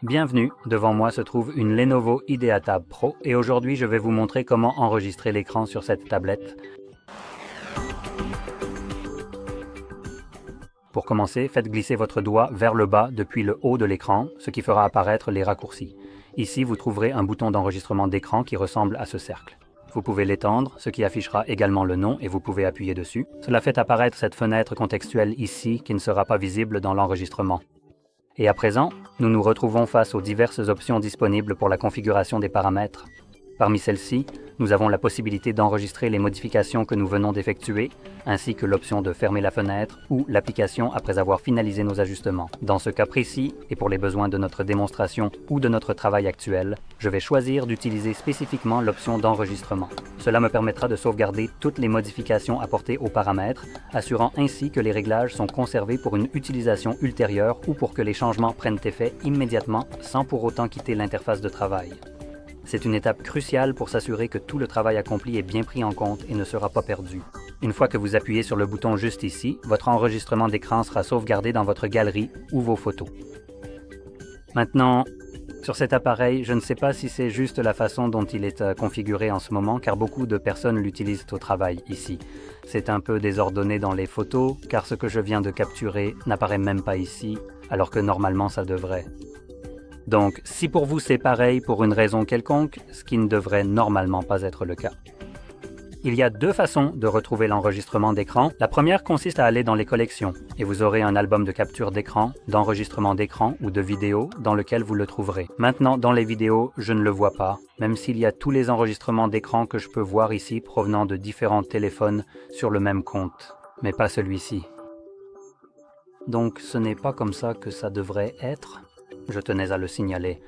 Bienvenue, devant moi se trouve une Lenovo IdeaTab Pro et aujourd'hui je vais vous montrer comment enregistrer l'écran sur cette tablette. Pour commencer, faites glisser votre doigt vers le bas depuis le haut de l'écran, ce qui fera apparaître les raccourcis. Ici, vous trouverez un bouton d'enregistrement d'écran qui ressemble à ce cercle. Vous pouvez l'étendre, ce qui affichera également le nom et vous pouvez appuyer dessus. Cela fait apparaître cette fenêtre contextuelle ici qui ne sera pas visible dans l'enregistrement. Et à présent, nous nous retrouvons face aux diverses options disponibles pour la configuration des paramètres. Parmi celles-ci, nous avons la possibilité d'enregistrer les modifications que nous venons d'effectuer, ainsi que l'option de fermer la fenêtre ou l'application après avoir finalisé nos ajustements. Dans ce cas précis, et pour les besoins de notre démonstration ou de notre travail actuel, je vais choisir d'utiliser spécifiquement l'option d'enregistrement. Cela me permettra de sauvegarder toutes les modifications apportées aux paramètres, assurant ainsi que les réglages sont conservés pour une utilisation ultérieure ou pour que les changements prennent effet immédiatement sans pour autant quitter l'interface de travail. C'est une étape cruciale pour s'assurer que tout le travail accompli est bien pris en compte et ne sera pas perdu. Une fois que vous appuyez sur le bouton juste ici, votre enregistrement d'écran sera sauvegardé dans votre galerie ou vos photos. Maintenant, sur cet appareil, je ne sais pas si c'est juste la façon dont il est configuré en ce moment, car beaucoup de personnes l'utilisent au travail ici. C'est un peu désordonné dans les photos, car ce que je viens de capturer n'apparaît même pas ici, alors que normalement ça devrait. Donc, si pour vous c'est pareil pour une raison quelconque, ce qui ne devrait normalement pas être le cas. Il y a deux façons de retrouver l'enregistrement d'écran. La première consiste à aller dans les collections, et vous aurez un album de capture d'écran, d'enregistrement d'écran ou de vidéos dans lequel vous le trouverez. Maintenant, dans les vidéos, je ne le vois pas, même s'il y a tous les enregistrements d'écran que je peux voir ici provenant de différents téléphones sur le même compte, mais pas celui-ci. Donc, ce n'est pas comme ça que ça devrait être. Je tenais à le signaler.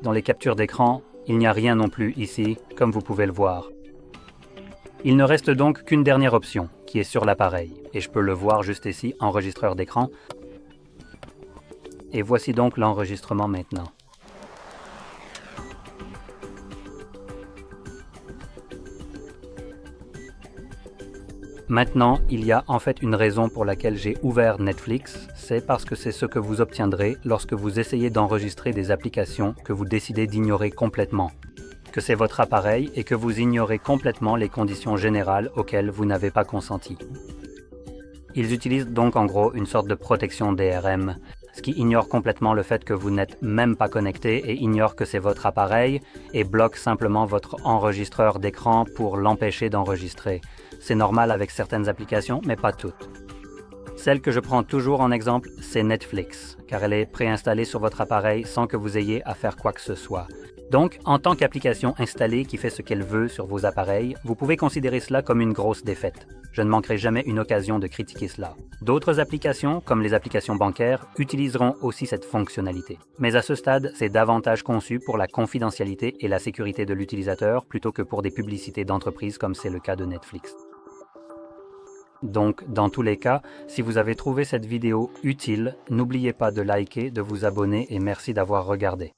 Dans les captures d'écran, il n'y a rien non plus ici, comme vous pouvez le voir. Il ne reste donc qu'une dernière option, qui est sur l'appareil, et je peux le voir juste ici, enregistreur d'écran. Et voici donc l'enregistrement maintenant. Maintenant, il y a en fait une raison pour laquelle j'ai ouvert Netflix, c'est parce que c'est ce que vous obtiendrez lorsque vous essayez d'enregistrer des applications que vous décidez d'ignorer complètement. Que c'est votre appareil et que vous ignorez complètement les conditions générales auxquelles vous n'avez pas consenti. Ils utilisent donc en gros une sorte de protection DRM, ce qui ignore complètement le fait que vous n'êtes même pas connecté et ignore que c'est votre appareil et bloque simplement votre enregistreur d'écran pour l'empêcher d'enregistrer. C'est normal avec certaines applications, mais pas toutes. Celle que je prends toujours en exemple, c'est Netflix, car elle est préinstallée sur votre appareil sans que vous ayez à faire quoi que ce soit. Donc, en tant qu'application installée qui fait ce qu'elle veut sur vos appareils, vous pouvez considérer cela comme une grosse défaite. Je ne manquerai jamais une occasion de critiquer cela. D'autres applications, comme les applications bancaires, utiliseront aussi cette fonctionnalité. Mais à ce stade, c'est davantage conçu pour la confidentialité et la sécurité de l'utilisateur plutôt que pour des publicités d'entreprise comme c'est le cas de Netflix. Donc, dans tous les cas, si vous avez trouvé cette vidéo utile, n'oubliez pas de liker, de vous abonner et merci d'avoir regardé.